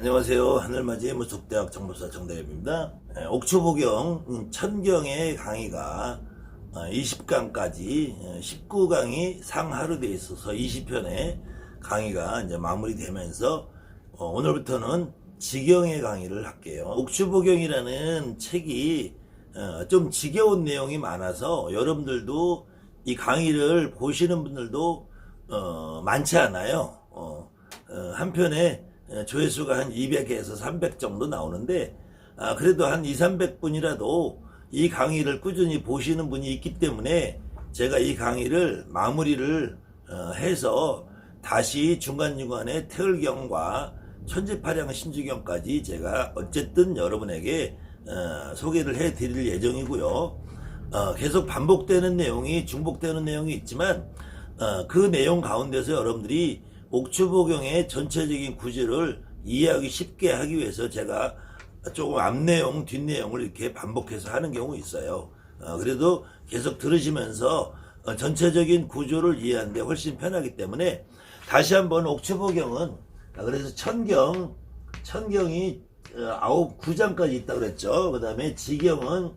안녕하세요. 하늘맞이 무속대학 정보사 정대엽입니다. 옥초보경 천경의 강의가 20강까지 19강이 상하로 되어 있어서 20편의 강의가 이제 마무리되면서 오늘부터는 지경의 강의를 할게요. 옥초보경이라는 책이 좀 지겨운 내용이 많아서 여러분들도 이 강의를 보시는 분들도 많지 않아요. 한 편에 조회수가 한 200에서 300 정도 나오는데 그래도 한 200~300분이라도 이 강의를 꾸준히 보시는 분이 있기 때문에 제가 이 강의를 마무리를 해서 다시 중간중간에 태을경과 천지파량 신주경까지 제가 어쨌든 여러분에게 소개를 해 드릴 예정이고요. 계속 반복되는 내용이 중복되는 내용이 있지만 그 내용 가운데서 여러분들이 옥초보경의 전체적인 구조를 이해하기 쉽게 하기 위해서 제가 조금 앞내용, 뒷내용을 이렇게 반복해서 하는 경우 있어요. 그래도 계속 들으시면서 전체적인 구조를 이해하는데 훨씬 편하기 때문에 다시 한번 옥초보경은 그래서 천경이 9장까지 있다고 그랬죠. 그 다음에 지경은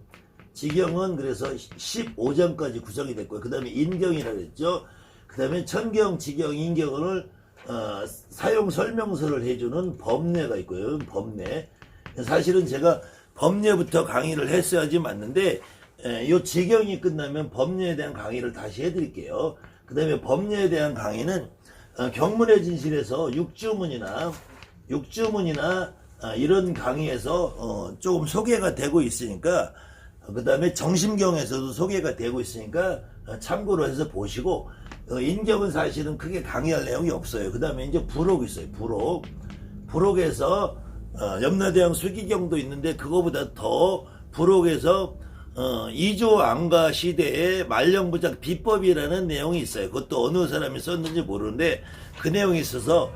그래서 15장까지 구성이 됐고요. 그 다음에 인경이라고 그랬죠. 그 다음에 천경, 지경, 인경을 사용 설명서를 해주는 법례가 있고요. 법례. 사실은 제가 법례부터 강의를 했어야지 맞는데, 이 지경이 끝나면 법례에 대한 강의를 다시 해드릴게요. 그 다음에 법례에 대한 강의는 경문의 진실에서 육주문이나 이런 강의에서 조금 소개가 되고 있으니까, 그 다음에 정심경에서도 소개가 되고 있으니까 참고로 해서 보시고, 인경은 사실은 크게 강의할 내용이 없어요. 그 다음에 이제 부록이 있어요. 부록에서 염라대왕 수기경도 있는데 그거보다 더 부록에서 이조 안가 시대의 말령부작 비법이라는 내용이 있어요. 그것도 어느 사람이 썼는지 모르는데 그 내용이 있어서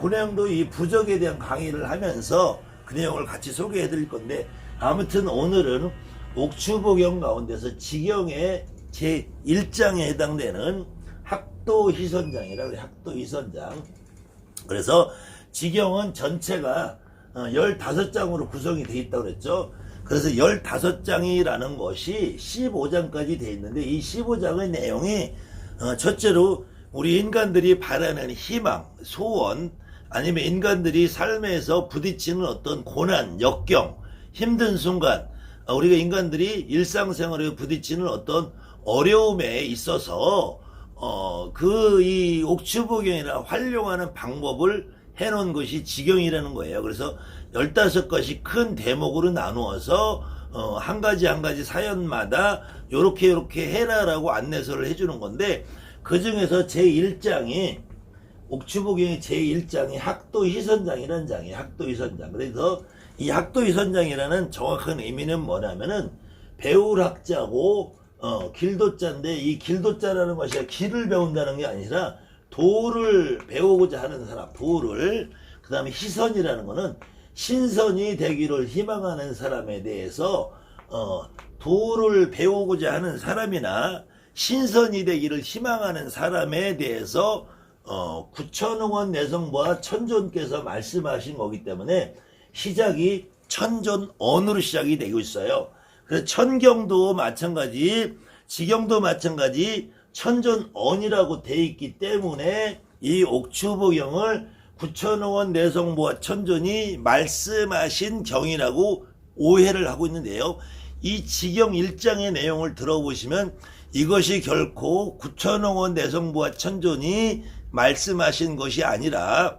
그 내용도 이 부적에 대한 강의를 하면서 그 내용을 같이 소개해 드릴 건데, 아무튼 오늘은 옥초보경 가운데서 지경의 제1장에 해당되는 학도희선장이라고 그래요. 학도희선장. 그래서 지경은 전체가 15장으로 구성이 되어 있다고 그랬죠. 그래서 15장이라는 것이 15장까지 되어 있는데, 이 15장의 내용이 첫째로 우리 인간들이 바라는 희망, 소원, 아니면 인간들이 삶에서 부딪히는 어떤 고난, 역경, 힘든 순간, 우리가 인간들이 일상생활에 부딪히는 어떤 어려움에 있어서 이 옥초보경이나 활용하는 방법을 해놓은 것이 지경이라는 거예요. 그래서 15가지 큰 대목으로 나누어서 한 가지 사연마다 요렇게 해라라고 안내서를 해주는 건데, 그 중에서 제1장이 옥초보경의 제1장이 학도희선장이라는 장이에요. 학도희선장. 그래서 이 학도희선장이라는 정확한 의미는 뭐냐면은 배울학자고 길도자인데, 이 길도자라는 것이 길을 배운다는 게 아니라 도를 배우고자 하는 사람, 도를. 그 다음에 희선이라는 거는 신선이 되기를 희망하는 사람에 대해서 도를 배우고자 하는 사람이나 신선이 되기를 희망하는 사람에 대해서 구천응원 내성부와 천존께서 말씀하신 거기 때문에 시작이 천존언으로 시작이 되고 있어요. 그래서 천경도 마찬가지, 지경도 마찬가지 천존언이라고 되어 있기 때문에 이 옥초보경을 구천응원 내성부와 천존이 말씀하신 경이라고 오해를 하고 있는데요. 이 지경 1장의 내용을 들어보시면 이것이 결코 구천응원 내성부와 천존이 말씀하신 것이 아니라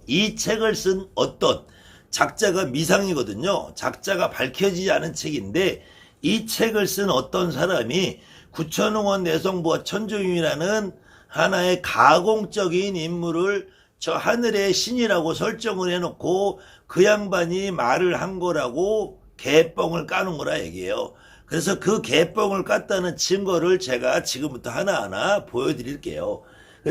이 책을 쓴 어떤 작자가 미상이거든요. 작자가 밝혀지지 않은 책인데, 이 책을 쓴 어떤 사람이 구천응원 내성부와 천존이라는 하나의 가공적인 인물을 저 하늘의 신이라고 설정을 해놓고 그 양반이 말을 한 거라고 개뻥을 까는 거라 얘기해요. 그래서 그 개뻥을 깠다는 증거를 제가 지금부터 하나하나 보여드릴게요.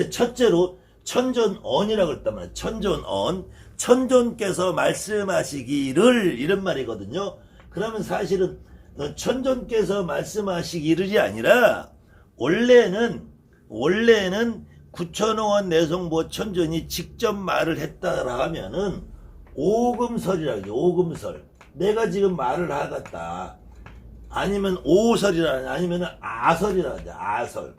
첫째로 천존언이라고 그랬단 말이에요. 천존언. 천존께서 말씀하시기를, 이런 말이거든요. 그러면 사실은 천존께서 말씀하시기를이 아니라 원래는 구천응원 내성부 천존이 직접 말을 했다라 하면은 오금설이라고 하죠. 오금설. 내가 지금 말을 하겠다. 아니면 오설이라, 아니면 아설이라고 하죠. 아설.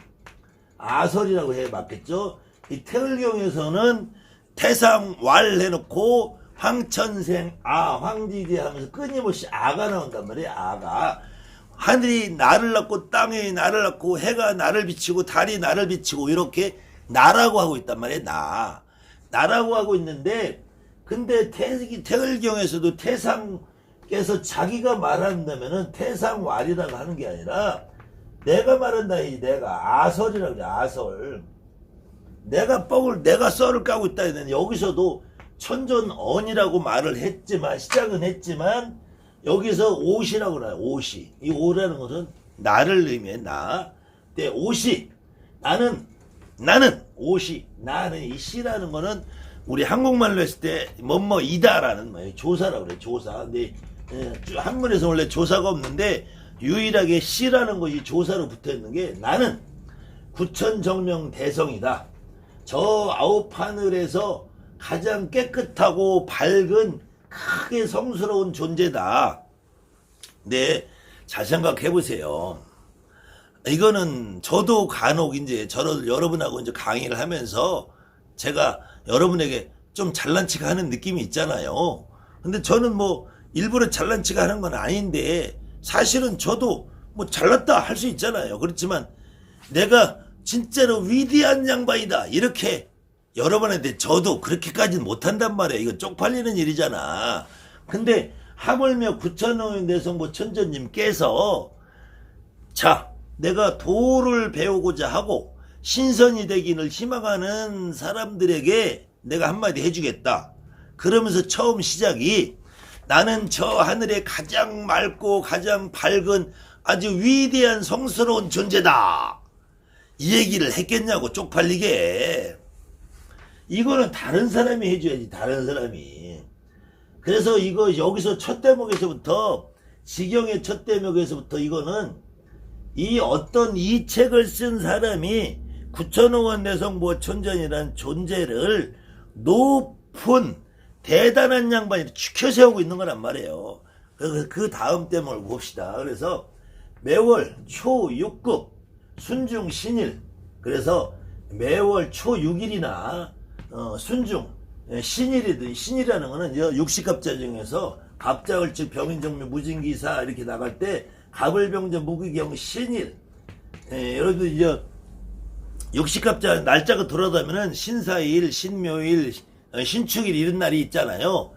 아설이라고 해 맞겠죠? 이 태을경에서는 태상왈 해놓고 황천생 황지지 하면서 끊임없이 아가 나온단 말이에요. 아가. 하늘이 나를 낳고 땅이 나를 낳고 해가 나를 비치고 달이 나를 비치고 이렇게 나라고 하고 있단 말이에요. 나라고 하고 있는데, 근데 태을경에서도 태상께서 자기가 말한다면은 태상왈이라고 하는 게 아니라 내가 말한다. 내가 아설이라고 그래. 아설. 내가 썰을 까고 있다 했는데, 여기서도 천존언이라고 말을 했지만, 시작은 했지만, 여기서 옷이라고 그래요. 옷이. 이 옷이라는 것은 나를 의미해. 근데 옷이, 나는 옷이, 나는 이 시라는 거는 우리 한국말로 했을 때 뭐뭐이다라는 말이에요. 조사라고 그래요. 조사. 근데 한문에서 원래 조사가 없는데 유일하게 시라는 것이 조사로 붙어있는 게, 나는 구천정명 대성이다. 저 아홉 하늘에서 가장 깨끗하고 밝은 크게 성스러운 존재다. 네, 잘 생각해 보세요. 이거는 저도 간혹 이제 여러분하고 이제 강의를 하면서 제가 여러분에게 좀 잘난 척 하는 느낌이 있잖아요. 근데 저는 뭐 일부러 잘난 척 하는 건 아닌데, 사실은 저도 뭐 잘났다 할 수 있잖아요. 그렇지만 내가 진짜로 위대한 양반이다 이렇게 여러분한테 저도 그렇게까지는 못한단 말이에요. 이거 쪽팔리는 일이잖아. 근데 하물며 구천호인 대성부 천전님께서, 자, 내가 도를 배우고자 하고 신선이 되기를 희망하는 사람들에게 내가 한마디 해주겠다. 그러면서 처음 시작이, 나는 저 하늘에 가장 맑고 가장 밝은 아주 위대한 성스러운 존재다. 이 얘기를 했겠냐고, 쪽팔리게. 이거는 다른 사람이 해줘야지, 다른 사람이. 그래서 이거 여기서 첫 대목에서부터, 지경의 첫 대목에서부터 이거는 이 어떤 이 책을 쓴 사람이 구천호원 내성부 천전이라는 존재를 높은 대단한 양반이 추켜 세우고 있는 거란 말이에요. 그 다음 대목을 봅시다. 그래서 매월 초 6급 순중 신일. 그래서 매월 초 6일이나 순중 신일이라는 거는 60갑자 중에서 갑자을즉 병인정묘 무진기사 이렇게 나갈 때 갑을병전 무기경 신일. 여러분들 이제 60갑자 날짜가 돌아가면은 신사일, 신묘일, 신축일 이런 날이 있잖아요.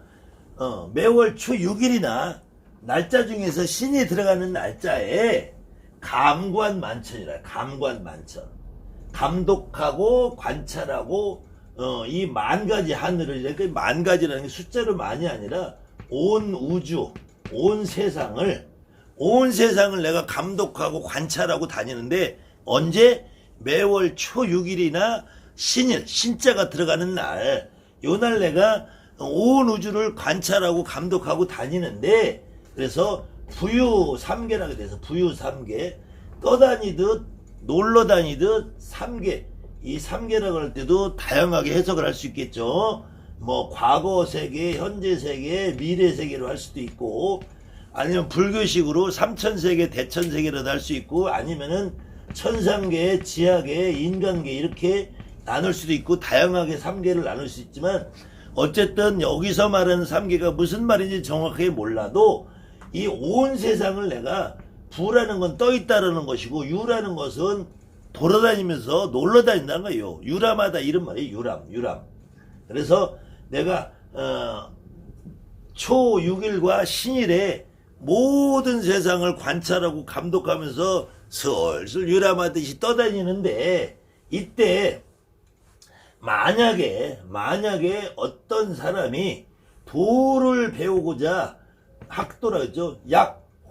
매월 초 6일이나 날짜 중에서 신이 들어가는 날짜에 감관만천이라. 감관만천. 감독하고 관찰하고 이 만가지 하늘을, 이렇게 만가지라는 게 숫자로 많이 아니라 온 우주, 온 세상을 내가 감독하고 관찰하고 다니는데, 언제? 매월 초 6일이나 신일, 신자가 들어가는 날, 요 날 내가 온 우주를 관찰하고 감독하고 다니는데, 그래서 부유 삼계라고 돼서 부유 삼계, 떠다니듯 놀러 다니듯 삼계, 이 삼계라고 할 때도 다양하게 해석을 할 수 있겠죠. 뭐 과거 세계, 현재 세계, 미래 세계로 할 수도 있고, 아니면 불교식으로 삼천세계, 대천세계로도 할 수 있고, 아니면은 천상계, 지하계, 인간계 이렇게 나눌 수도 있고, 다양하게 삼계를 나눌 수 있지만, 어쨌든 여기서 말하는 삼계가 무슨 말인지 정확하게 몰라도 이 온 세상을 내가, 부라는 건 떠 있다라는 것이고 유라는 것은 돌아다니면서 놀러 다닌다는 거예요. 유람하다 이런 말이에요. 유람. 그래서 내가 초 6일과 신일에 모든 세상을 관찰하고 감독하면서 슬슬 유람하듯이 떠다니는데, 이때 만약에 어떤 사람이 도를 배우고자, 학도라 그러죠.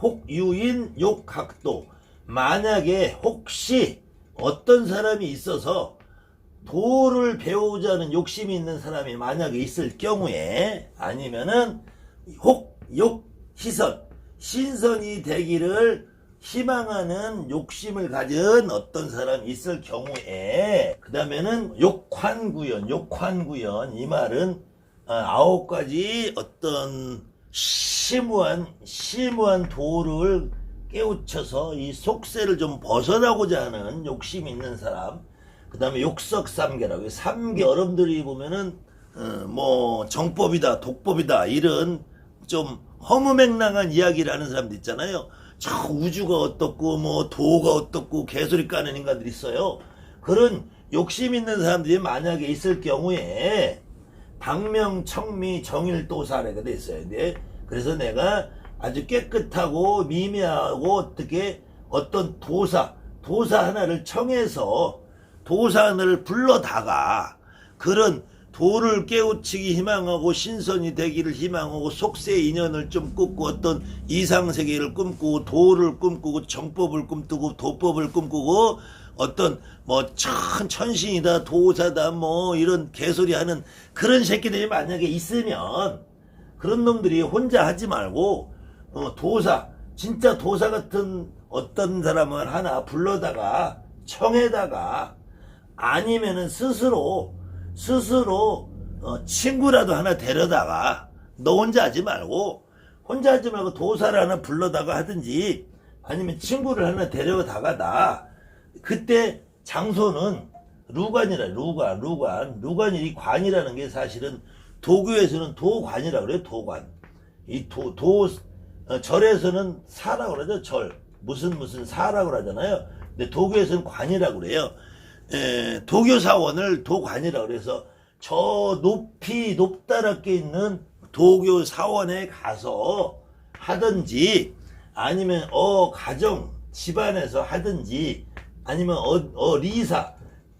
혹유인 욕학도. 만약에 혹시 어떤 사람이 있어서 도를 배우자는 욕심이 있는 사람이 만약에 있을 경우에, 아니면은 희선, 신선이 되기를 희망하는 욕심을 가진 어떤 사람이 있을 경우에, 그 다음에는 욕환구연. 이 말은 아홉 가지 어떤 심오한 도를 깨우쳐서 이 속세를 좀 벗어나고자 하는 욕심 있는 사람, 그 다음에 욕석삼계라고, 삼계 여러분들이 보면은 뭐 정법이다 독법이다 이런 좀 허무맹랑한 이야기를 하는 사람들 있잖아요. 저 우주가 어떻고 뭐 도가 어떻고 개소리 까는 인간들이 있어요. 그런 욕심 있는 사람들이 만약에 있을 경우에 방명청미 정일도사라가 돼 있어요. 그래서 내가 아주 깨끗하고 미미하고 어떻게 어떤 도사 하나를 청해서 도사 하나를 불러다가 그런 도를 깨우치기 희망하고 신선이 되기를 희망하고 속세의 인연을 좀 꿈꾸고 어떤 이상세계를 꿈꾸고 도를 꿈꾸고 정법을 꿈꾸고 도법을 꿈꾸고 어떤 뭐 천신이다 도사다 뭐 이런 개소리 하는 그런 새끼들이 만약에 있으면 그런 놈들이 혼자 하지 말고 도사 진짜 도사 같은 어떤 사람을 하나 불러다가 청에다가 아니면은 스스로 친구라도 하나 데려다가 너 혼자 하지 말고 도사를 하나 불러다가 하든지 아니면 친구를 하나 데려다가 그때 장소는 루관이라 루관이 관이라는 게 사실은 도교에서는 도관이라고 그래요. 도관. 이 절에서는 사라고 그러죠. 절. 무슨 사라고 그러잖아요. 근데 도교에서는 관이라고 그래요. 도교 사원을 도관이라고 그래서 저 높다랗게 있는 도교 사원에 가서 하든지 아니면 가정 집안에서 하든지 아니면 리사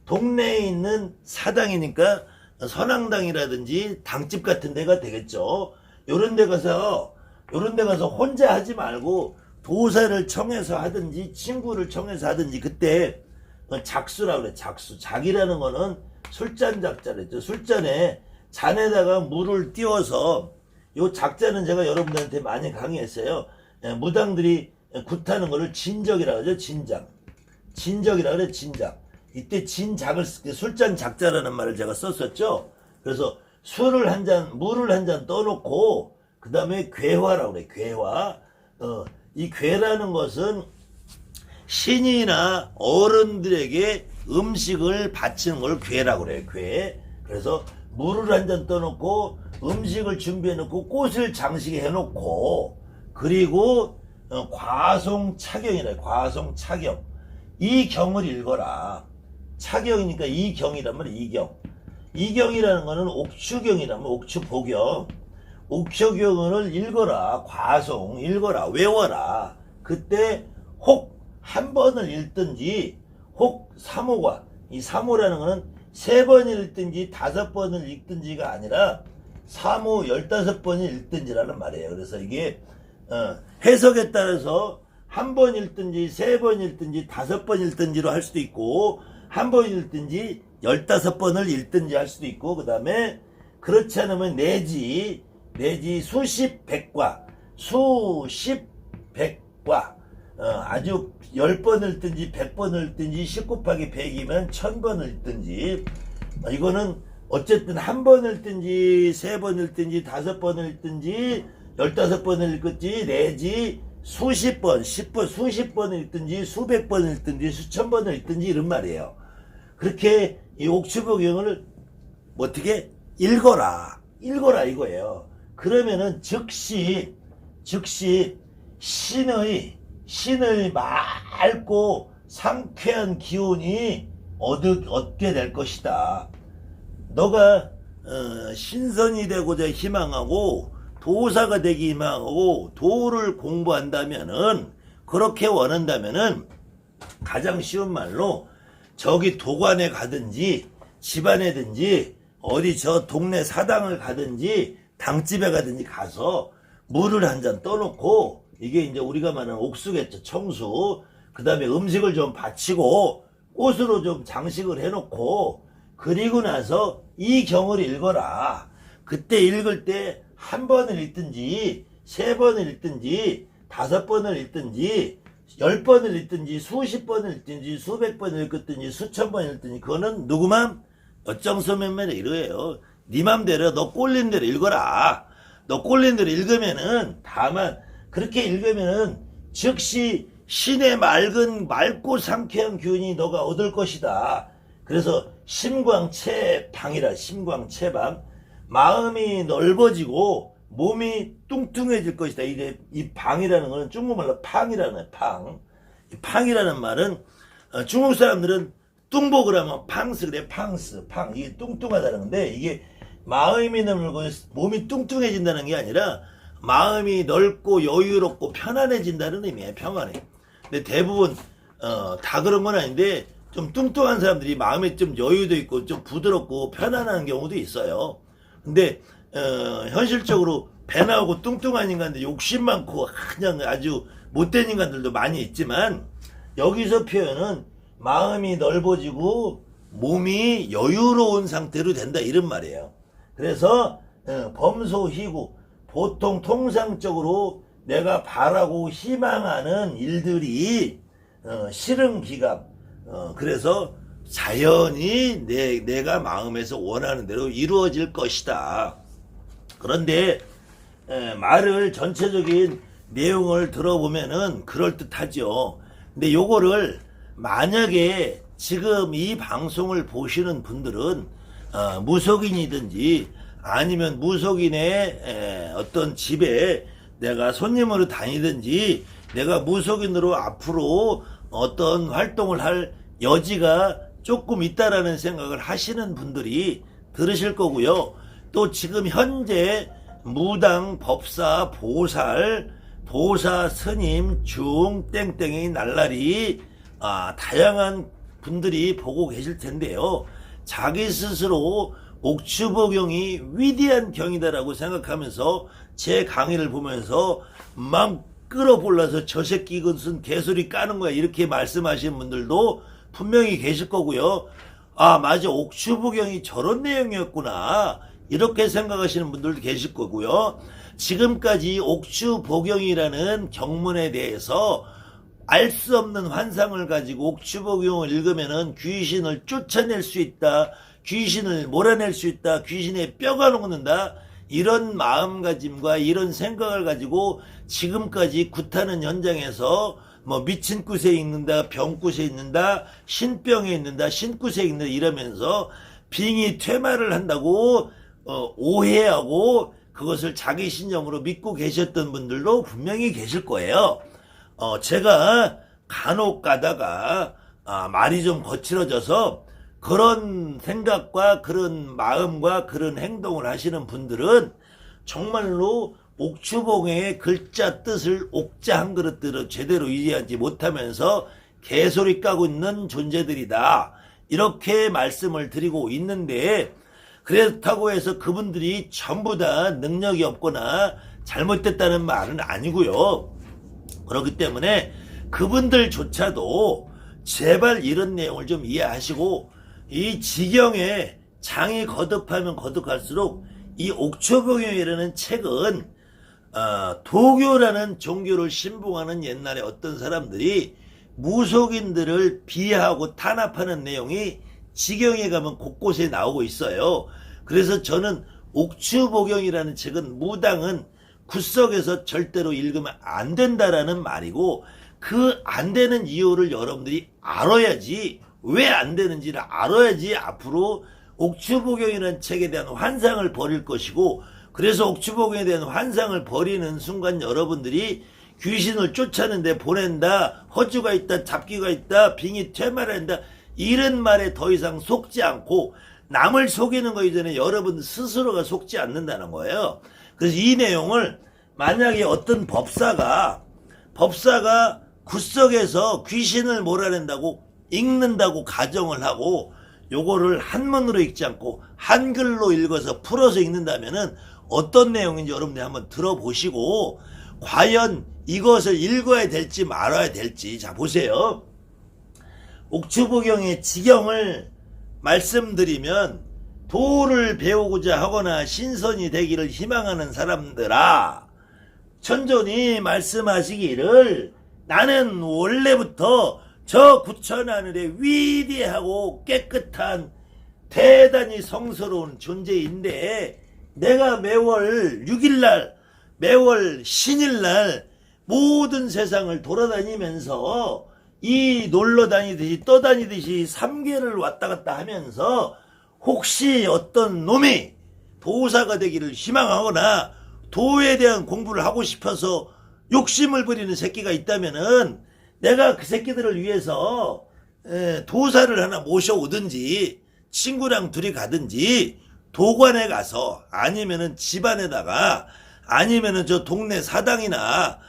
동네에 있는 사당이니까 선앙당이라든지 당집 같은 데가 되겠죠. 요런 데 가서 혼자 하지 말고 도사를 청해서 하든지 친구를 청해서 하든지 그때 작수라고 그래. 작이라는 거는 술잔 작자랬죠. 술잔에 잔에다가 물을 띄워서 요 작자는 제가 여러분들한테 많이 강의했어요. 무당들이 굿하는 거를 진적이라고 하죠. 진적이라고 그래. 진작. 이때 술잔 작자라는 말을 제가 썼었죠. 그래서 물을 한 잔 떠놓고 그 다음에 괴화라고 그래. 괴화. 이 괴라는 것은 신이나 어른들에게 음식을 바치는 걸 괴라고 그래요. 괴. 그래서 물을 한 잔 떠놓고 음식을 준비해 놓고 꽃을 장식해 놓고 그리고 과송차경이래. 과송차경. 이 경을 읽어라. 차경이니까 이 경이란 말이야. 이경. 이경이라는 거는 옥추경이란 말이야. 옥추보경. 옥추경을 읽어라. 과송 읽어라. 외워라. 그때 혹 한 번을 읽든지 혹 삼호가 이 삼호라는 거는 3번 읽든지 5번을 읽든지가 아니라 삼호 15번을 읽든지라는 말이에요. 그래서 이게 해석에 따라서 한 번 읽든지 3번 읽든지 5번 읽든지로 할 수도 있고 한 번 읽든지 15번을 읽든지 할 수도 있고 그 다음에 그렇지 않으면 내지 수십 백과 아주 10번을 읽든지 100번을 읽든지 10 곱하기 100이면 1000번을 읽든지 이거는 어쨌든 한 번을 읽든지 3번 읽든지 5번을 읽든지 15번을 읽든지 내지 수십 번, 10번, 수십 번을 읽든지 수백 번을 읽든지 수천 번을 읽든지 이런 말이에요. 그렇게 이 옥추보경을 어떻게 읽어라 이거예요. 그러면은 즉시 신의 맑고 상쾌한 기운이 얻게 될 것이다. 너가 신선이 되고자 희망하고 도사가 되기 희망하고 도를 공부한다면은 그렇게 원한다면은 가장 쉬운 말로 저기 도관에 가든지 집안에든지 어디 저 동네 사당을 가든지 당집에 가든지 가서 물을 한 잔 떠놓고 이게 이제 우리가 말하는 옥수겠죠. 청수. 그 다음에 음식을 좀 바치고 꽃으로 좀 장식을 해놓고 그리고 나서 이 경을 읽어라. 그때 읽을 때 한 번을 읽든지 3번을 읽든지 5번을 읽든지 10번을 읽든지 수십 번을 읽든지 수백 번을 읽든지 수천 번을 읽든지 그거는 누구만 어정서면면에 이러해요. 네 맘대로 너 꼴린 대로 읽어라. 너 꼴린 대로 읽으면은 다만 그렇게 읽으면은 즉시 신의 맑고 상쾌한 기운이 너가 얻을 것이다. 그래서 심광체방이라 심광체방. 마음이 넓어지고 몸이 뚱뚱해질 것이다. 이 방이라는 거는 중국말로 팡이라는 팡. 이 팡이라는 말은 중국 사람들은 뚱복을 하면 팡스 그래. 팡스 팡. 이게 뚱뚱하다는 건데 이게 마음이 넓고 몸이 뚱뚱해진다는 게 아니라 마음이 넓고 여유롭고 편안해진다는 의미예요. 평안해. 근데 대부분 다 그런 건 아닌데 좀 뚱뚱한 사람들이 마음에 좀 여유도 있고 좀 부드럽고 편안한 경우도 있어요. 근데 현실적으로 배 나오고 뚱뚱한 인간들 욕심 많고 그냥 아주 못된 인간들도 많이 있지만 여기서 표현은 마음이 넓어지고 몸이 여유로운 상태로 된다 이런 말이에요. 그래서 범소희구 보통 통상적으로 내가 바라고 희망하는 일들이 실흥기감 그래서 자연히 내가 마음에서 원하는 대로 이루어질 것이다. 그런데 말을 전체적인 내용을 들어보면은 그럴듯하죠. 근데 요거를 만약에 지금 이 방송을 보시는 분들은 무속인이든지 아니면 무속인의 어떤 집에 내가 손님으로 다니든지 내가 무속인으로 앞으로 어떤 활동을 할 여지가 조금 있다라는 생각을 하시는 분들이 들으실 거고요. 또 지금 현재 무당, 법사, 보살, 보사, 스님, 중, 땡땡이, 날라리 다양한 분들이 보고 계실 텐데요. 자기 스스로 옥추보경이 위대한 경이다라고 생각하면서 제 강의를 보면서 막 끌어올라서 저 새끼 이것은 개소리 까는 거야 이렇게 말씀하시는 분들도 분명히 계실 거고요. 아 맞아 옥추보경이 저런 내용이었구나 이렇게 생각하시는 분들도 계실 거고요. 지금까지 옥추보경이라는 경문에 대해서 알 수 없는 환상을 가지고 옥추보경을 읽으면은 귀신을 쫓아낼 수 있다. 귀신을 몰아낼 수 있다. 귀신의 뼈가 녹는다. 이런 마음가짐과 이런 생각을 가지고 지금까지 굿하는 현장에서 뭐 미친 굿에 있는다, 병굿에 있는다, 신병에 있는다, 신굿에 있는다 이러면서 빙의 퇴마를 한다고 오해하고 그것을 자기 신념으로 믿고 계셨던 분들도 분명히 계실 거예요. 제가 간혹 가다가 말이 좀 거칠어져서 그런 생각과 그런 마음과 그런 행동을 하시는 분들은 정말로 옥추봉의 글자 뜻을 옥자 한 그릇들을 제대로 이해하지 못하면서 개소리 까고 있는 존재들이다. 이렇게 말씀을 드리고 있는데 그렇다고 해서 그분들이 전부 다 능력이 없거나 잘못됐다는 말은 아니고요. 그렇기 때문에 그분들조차도 제발 이런 내용을 좀 이해하시고 이 지경에 장이 거듭하면 거듭할수록 이 옥초봉영이라는 책은 도교라는 종교를 신봉하는 옛날에 어떤 사람들이 무속인들을 비하하고 탄압하는 내용이 지경에 가면 곳곳에 나오고 있어요. 그래서 저는 옥추보경이라는 책은 무당은 굿석에서 절대로 읽으면 안 된다라는 말이고 그 안 되는 이유를 여러분들이 알아야지 왜 안 되는지를 알아야지 앞으로 옥추보경이라는 책에 대한 환상을 버릴 것이고 그래서 옥추보경에 대한 환상을 버리는 순간 여러분들이 귀신을 쫓아내는데 보낸다 허주가 있다 잡기가 있다 빙의 퇴마를 한다 이런 말에 더 이상 속지 않고 남을 속이는 거 이전에 여러분 스스로가 속지 않는다는 거예요. 그래서 이 내용을 만약에 어떤 법사가 굿석에서 귀신을 몰아낸다고 읽는다고 가정을 하고 요거를 한문으로 읽지 않고 한글로 읽어서 풀어서 읽는다면은 어떤 내용인지 여러분들이 한번 들어보시고 과연 이것을 읽어야 될지 말아야 될지 자 보세요. 옥추보경의 지경을 말씀드리면 도를 배우고자 하거나 신선이 되기를 희망하는 사람들아 천존이 말씀하시기를 나는 원래부터 저 구천하늘의 위대하고 깨끗한 대단히 성스러운 존재인데 내가 매월 6일날 매월 신일날 모든 세상을 돌아다니면서 이 놀러다니듯이 떠다니듯이 3개를 왔다 갔다 하면서 혹시 어떤 놈이 도사가 되기를 희망하거나 도에 대한 공부를 하고 싶어서 욕심을 부리는 새끼가 있다면은 내가 그 새끼들을 위해서 도사를 하나 모셔오든지 친구랑 둘이 가든지 도관에 가서 아니면은 집안에다가 아니면은 저 동네 사당이나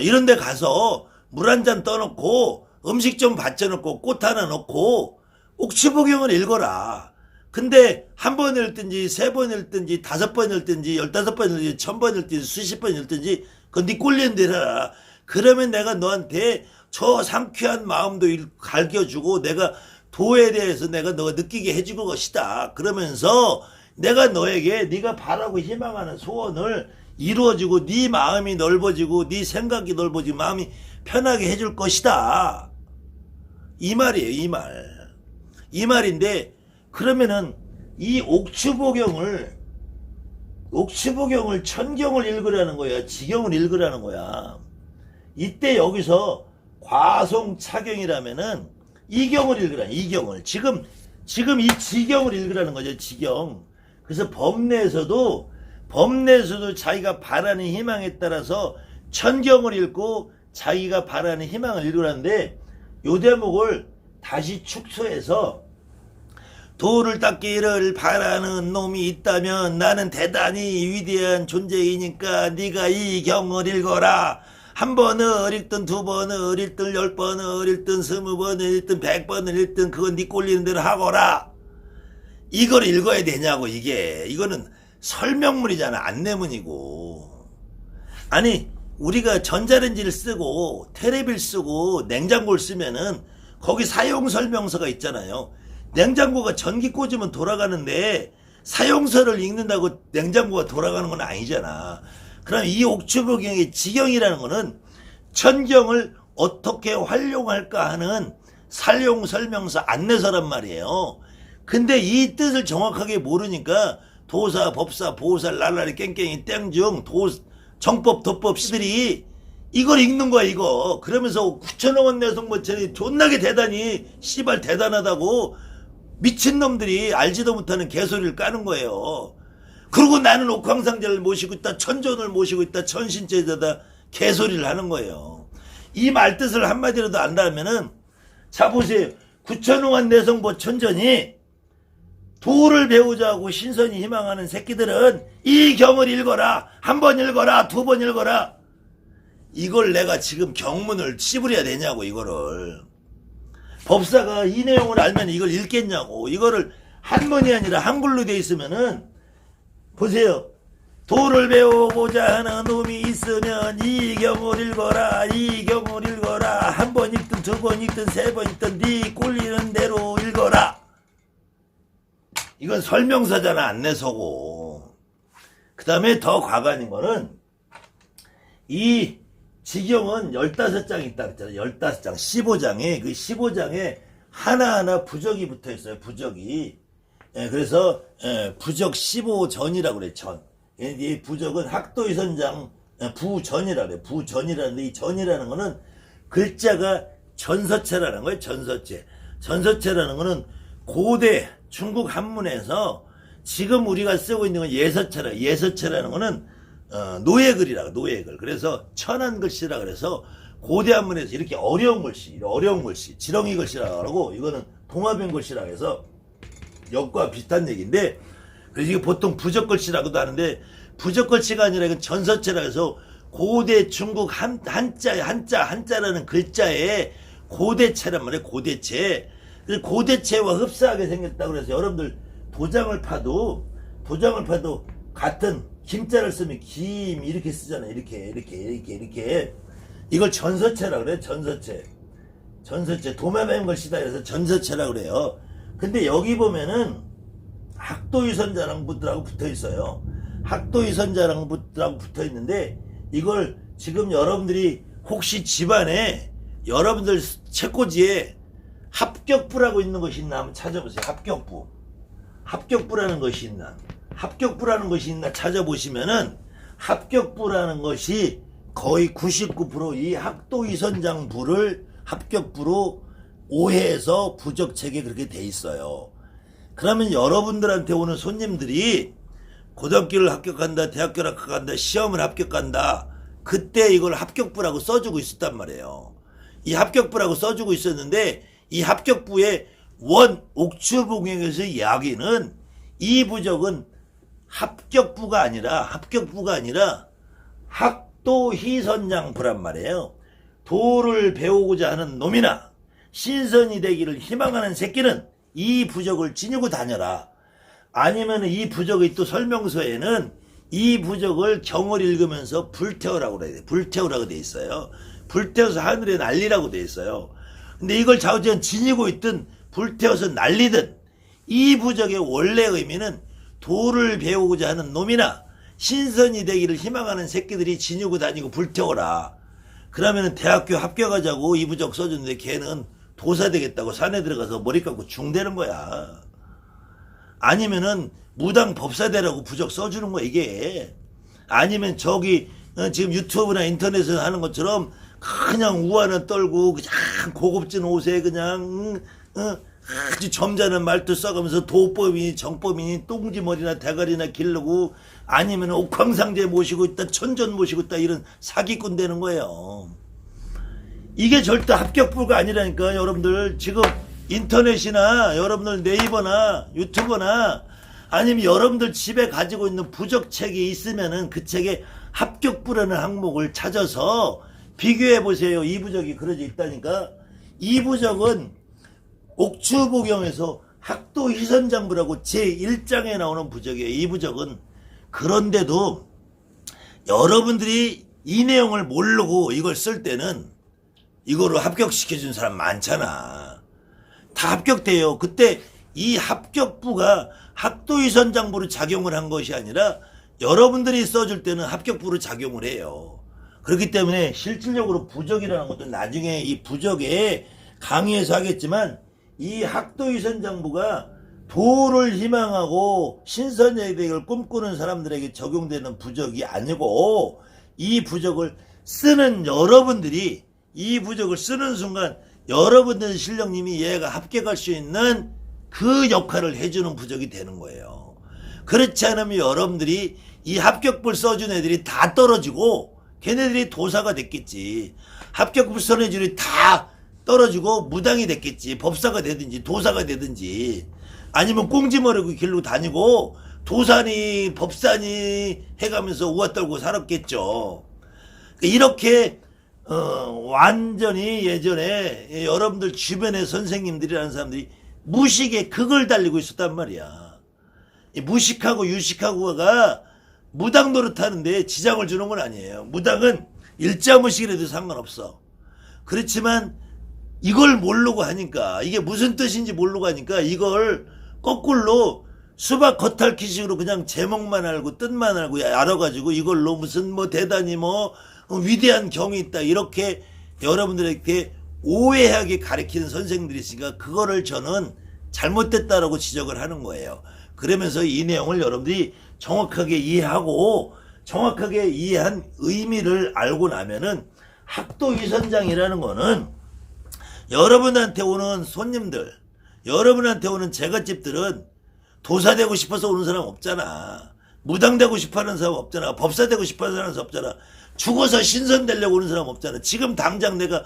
이런 데 가서 물 한 잔 떠놓고 음식 좀 받쳐놓고 꽃 하나 넣고 옥추복용을 읽어라. 근데 한 번 읽든지 3번 읽든지 5번 읽든지 15번 읽든지 1000번 읽든지 수십 번 읽든지 그건 네 꼴리는 대로 해라. 그러면 내가 너한테 저 상쾌한 마음도 갈겨주고 내가 도에 대해서 내가 너가 느끼게 해줄 것이다. 그러면서 내가 너에게 네가 바라고 희망하는 소원을 이루어지고 네 마음이 넓어지고 네 생각이 넓어지고 마음이 편하게 해줄 것이다. 이 말이에요. 이 말. 이 말인데 그러면은 이 옥추복용을 천경을 읽으라는 거야. 지경을 읽으라는 거야. 이때 여기서 과송차경이라면은 이경을 읽으라. 이경을. 지금 이 지경을 읽으라는 거죠. 지경. 그래서 법내에서도 자기가 바라는 희망에 따라서 천경을 읽고 자기가 바라는 희망을 읽으라는데 요 대목을 다시 축소해서 도를 닦기를 바라는 놈이 있다면 나는 대단히 위대한 존재이니까 네가 이 경을 읽어라. 한 번을 읽든 2번을 읽든 10번을 읽든 20번을 읽든 100번을 읽든 그건 네 꼴리는 대로 하거라. 이걸 읽어야 되냐고. 이거는 설명문이잖아. 안내문이고. 아니 우리가 전자레인지를 쓰고 테레비를 쓰고 냉장고를 쓰면은 거기 사용설명서가 있잖아요. 냉장고가 전기 꽂으면 돌아가는데 사용서를 읽는다고 냉장고가 돌아가는 건 아니잖아. 그럼 이 옥추복용의 지경이라는 거는 천경을 어떻게 활용할까 하는 사용설명서 안내서란 말이에요. 근데 이 뜻을 정확하게 모르니까 도사, 법사, 보살, 랄라리, 깽깽이, 땡중, 정법, 도법 시들이 이걸 읽는 거야 이거. 그러면서 9천원 내성모천이 존나게 대단히 씨발 대단하다고 미친놈들이 알지도 못하는 개소리를 까는 거예요. 그리고 나는 옥황상제를 모시고 있다, 천존을 모시고 있다, 천신제자다 개소리를 하는 거예요. 이 말뜻을 한마디라도 안다면은 자 보세요. 9천원 내성모 천전이 도를 배우자고 신선히 희망하는 새끼들은 이 경을 읽어라. 한 번 읽어라. 2번 읽어라. 이걸 내가 지금 경문을 씹으려야 되냐고. 이거를 법사가 이 내용을 알면 이걸 읽겠냐고. 이거를 한문이 아니라 한글로 돼 있으면은 보세요. 도를 배우고자 하는 놈이 있으면 이 경을 읽어라. 이 경을 읽어라. 한 번 읽든 2번 읽든 3번 읽든 네 꼴리는 대로 읽어라. 이건 설명서잖아. 안내서고. 그 다음에 더 과관인 거는 이 지경은 15장 있다 그랬잖아요. 15장 15장에 그 15장에 하나하나 부적이 붙어 있어요. 부적이. 그래서 부적 15전이라고 그래. 전. 이 부적은 학도위선장 부전이라 그래. 부전이라는데 이 전이라는 거는 글자가 전서체라는 거예요. 전서체. 전서체라는 거는 고대 중국 한문에서 지금 우리가 쓰고 있는 건 예서체라. 예서체라는 거는 노예글이라고. 노예글. 그래서 천한 글씨라 그래서 고대 한문에서 이렇게 어려운 글씨, 지렁이 글씨라고 하고 이거는 동화변 글씨라고 해서 역과 비슷한 얘기인데 그래서 이게 보통 부적글씨라고도 하는데 부적글씨가 아니라 이건 전서체라 해서 고대 중국 한자라는 글자에 고대체란 말이에요. 고대체. 고대체와 흡사하게 생겼다고 그래서 여러분들 도장을 파도 같은 김자를 쓰면 김 이렇게 쓰잖아요. 이렇게 이걸 전서체라고 그래요. 전서체 도마뱀 글씨다 그래서 전서체라고 그래요. 근데 여기 보면은 학도위선자랑 붙어 있어요. 학도위선자랑 붙어 있는데 이걸 지금 여러분들이 혹시 집안에 여러분들 책꽂이에 합격부라고 있는 것이 있나 한번 찾아보세요. 합격부. 합격부라는 것이 있나? 합격부라는 것이 있나 찾아보시면은 합격부라는 것이 거의 99%이 학도위선장부를 합격부로 오해해서 부적책에 그렇게 돼 있어요. 그러면 여러분들한테 오는 손님들이 고등학교를 합격한다, 대학교를 합격한다, 시험을 합격한다, 그때 이걸 합격부라고 써주고 있었단 말이에요. 이 합격부라고 써주고 있었는데 이 합격부의 옥추복용에서 이야기는 이 부적은 합격부가 아니라 학도희선장부란 말이에요. 도를 배우고자 하는 놈이나 신선이 되기를 희망하는 새끼는 이 부적을 지니고 다녀라. 아니면 이 부적의 또 설명서에는 이 부적을 경을 읽으면서 불태우라고 그래야 돼. 불태우라고 돼 있어요. 불태워서 하늘에 날리라고 돼 있어요. 근데 이걸 좌우지간 지니고 있든 불태워서 날리든 이 부적의 원래 의미는 도를 배우고자 하는 놈이나 신선이 되기를 희망하는 새끼들이 지니고 다니고 불태워라. 그러면은 대학교 합격하자고 이 부적 써줬는데 걔는 도사 되겠다고 산에 들어가서 머리 감고 중대는 거야. 아니면은 무당 법사되라고 부적 써주는 거야 이게. 아니면 저기 지금 유튜브나 인터넷에서 하는 것처럼 그냥 우아나 떨고 그냥 고급진 옷에 그냥 아주 점잖은 말투 써가면서 도법이니 정법이니 똥지머리나 대가리나 기르고 아니면 옥황상제 모시고 있다, 천전 모시고 있다, 이런 사기꾼 되는 거예요. 이게 절대 합격부가 아니라니까. 여러분들 지금 인터넷이나 여러분들 네이버나 유튜버나 아니면 여러분들 집에 가지고 있는 부적책이 있으면은 그 책에 합격부라는 항목을 찾아서 비교해 보세요. 이 부적이 그려져 있다니까. 이 부적은 옥추복용에서 학도희선장부라고 제1장에 나오는 부적이에요. 이 부적은. 그런데도 여러분들이 이 내용을 모르고 이걸 쓸 때는 이거를 합격시켜준 사람 많잖아. 다 합격돼요. 그때 이 합격부가 학도위선장부로 작용을 한 것이 아니라 여러분들이 써줄 때는 합격부로 작용을 해요. 그렇기 때문에 실질적으로 부적이라는 것도 나중에 이 부적에 강의에서 하겠지만 이 학도위선장부가 도를 희망하고 신선예대를 꿈꾸는 사람들에게 적용되는 부적이 아니고 이 부적을 쓰는 여러분들이 이 부적을 쓰는 순간 여러분들 실력님이 얘가 합격할 수 있는 그 역할을 해주는 부적이 되는 거예요. 그렇지 않으면 여러분들이 이 합격부를 써준 애들이 다 떨어지고 걔네들이 도사가 됐겠지. 합격부를 써준 애들이 다 떨어지고 무당이 됐겠지. 법사가 되든지 도사가 되든지 아니면 꽁지머리고 길르고 다니고 도사니 법사니 해가면서 우아 떨고 살았겠죠. 이렇게 완전히 예전에 여러분들 주변의 선생님들이라는 사람들이 무식에 극을 달리고 있었단 말이야. 무식하고 유식하고가 무당 노릇하는데 지장을 주는 건 아니에요. 무당은 일자무식이라도 상관없어. 그렇지만 이걸 모르고 하니까, 이게 무슨 뜻인지 모르고 하니까 이걸 거꾸로 수박 겉핥기식으로 그냥 제목만 알고 뜻만 알고 알아가지고 이걸로 무슨 뭐 대단히 뭐 위대한 경이 있다 이렇게 여러분들에게 오해하게 가르치는 선생님들이 있으니까 그거를 저는 잘못됐다라고 지적을 하는 거예요. 그러면서 이 내용을 여러분들이 정확하게 이해하고 정확하게 이해한 의미를 알고 나면은 학도위선장이라는 거는 여러분한테 오는 손님들, 여러분한테 오는 제갓집들은 도사 되고 싶어서 오는 사람 없잖아. 무당 되고 싶어 하는 사람 없잖아. 법사 되고 싶어 하는 사람 없잖아. 죽어서 신선 되려고 오는 사람 없잖아. 지금 당장 내가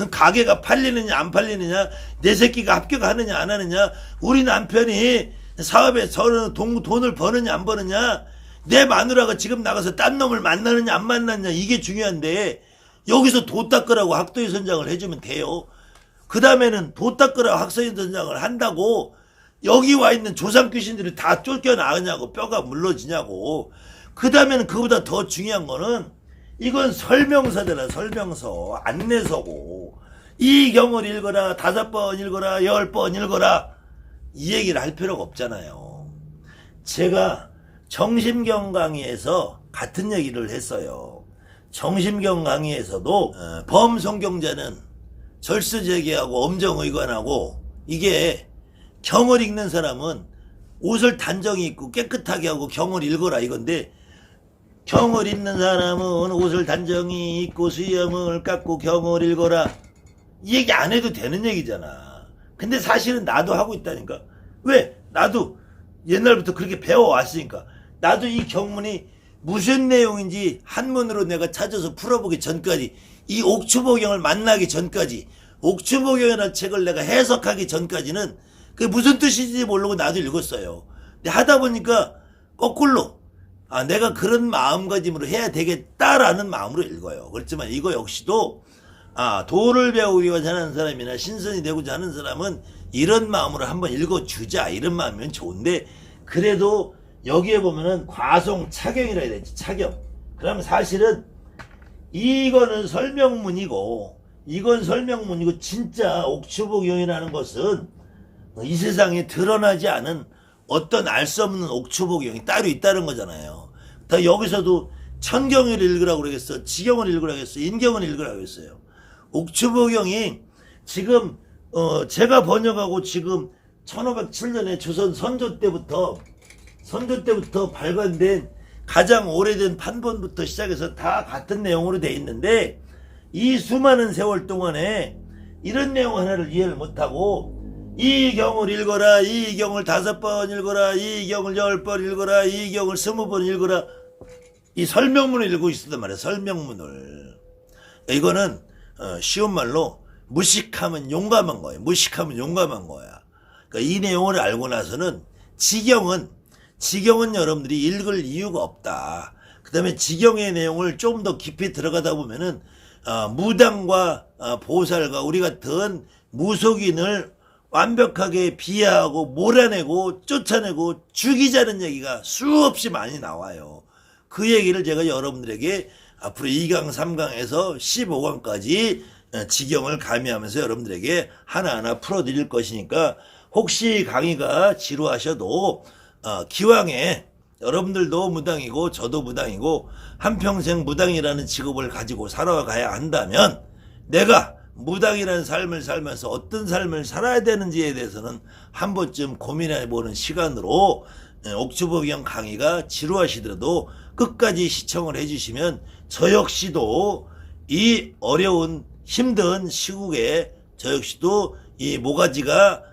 가게가 팔리느냐 안 팔리느냐, 내 새끼가 합격하느냐 안 하느냐, 우리 남편이 사업에 돈을 버느냐 안 버느냐, 내 마누라가 지금 나가서 딴 놈을 만나느냐 안 만나느냐, 이게 중요한데 여기서 도 닦으라고 학도위선장을 해주면 돼요. 그 다음에는 도 닦으라고 학도위선장을 한다고 여기 와 있는 조상 귀신들이 다 쫓겨나느냐고, 뼈가 물러지냐고. 그 다음에는 그보다 더 중요한 거는 이건 설명서잖아. 설명서, 안내서고, 이 경을 읽어라, 5번 읽어라, 10번 읽어라, 이 얘기를 할 필요가 없잖아요. 제가 정심경 강의에서 같은 얘기를 했어요. 정심경 강의에서도 범성경자는 절수재기하고 엄정의관하고, 이게 경을 읽는 사람은 옷을 단정히 입고 깨끗하게 하고 경을 읽어라 이건데, 경을 읽는 사람은 옷을 단정히 입고 수염을 깎고 경을 읽어라, 이 얘기 안 해도 되는 얘기잖아. 근데 사실은 나도 하고 있다니까. 왜? 나도 옛날부터 그렇게 배워왔으니까. 나도 이 경문이 무슨 내용인지 한문으로 내가 찾아서 풀어보기 전까지, 이 옥추보경을 만나기 전까지, 옥추보경이라는 책을 내가 해석하기 전까지는 그게 무슨 뜻인지 모르고 나도 읽었어요. 근데 하다 보니까 거꾸로 내가 그런 마음가짐으로 해야 되겠다라는 마음으로 읽어요. 그렇지만 이거 역시도 도를 배우고자 하는 사람이나 신선이 되고자 하는 사람은 이런 마음으로 한번 읽어주자, 이런 마음이면 좋은데, 그래도 여기에 보면은 과송차경이라 해야 되지, 차경. 그러면 사실은 이거는 설명문이고, 이건 설명문이고, 진짜 옥추보경이라는 것은 이 세상에 드러나지 않은 어떤 알 수 없는 옥추보경이 따로 있다는 거잖아요. 다 여기서도 천경을 읽으라고 그러겠어, 지경을 읽으라고 했어, 인경을 읽으라고 했어요. 옥추보경이 지금 제가 번역하고 지금 1507년에 조선 선조 때부터 발간된 가장 오래된 판본부터 시작해서 다 같은 내용으로 돼 있는데, 이 수많은 세월 동안에 이런 내용 하나를 이해를 못하고 이 경을 읽어라, 이 경을 5번 읽어라, 이 경을 10번 읽어라, 이 경을 20번 읽어라, 이 설명문을 읽고 있었단 말이야. 설명문을. 이거는 쉬운 말로 무식하면 용감한 거예요. 무식하면 용감한 거야. 그러니까 이 내용을 알고 나서는 지경은 여러분들이 읽을 이유가 없다. 그 다음에 지경의 내용을 좀 더 깊이 들어가다 보면은 무당과 보살과 우리 같은 무속인을 완벽하게 비하하고 몰아내고 쫓아내고 죽이자는 얘기가 수없이 많이 나와요. 그 얘기를 제가 여러분들에게 앞으로 2강, 3강에서 15강까지 지경을 가미하면서 여러분들에게 하나하나 풀어드릴 것이니까, 혹시 강의가 지루하셔도 기왕에 여러분들도 무당이고 저도 무당이고 한평생 무당이라는 직업을 가지고 살아가야 한다면, 내가 무당이라는 삶을 살면서 어떤 삶을 살아야 되는지에 대해서는 한 번쯤 고민해보는 시간으로, 옥추보경 강의가 지루하시더라도 끝까지 시청을 해주시면 저 역시도 이 어려운 힘든 시국에 저 역시도 이 모가지가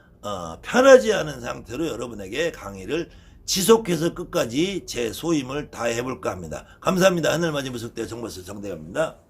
편하지 않은 상태로 여러분에게 강의를 지속해서 끝까지 제 소임을 다해볼까 합니다. 감사합니다. 하늘맞이 무속대 정보스 정대갑입니다.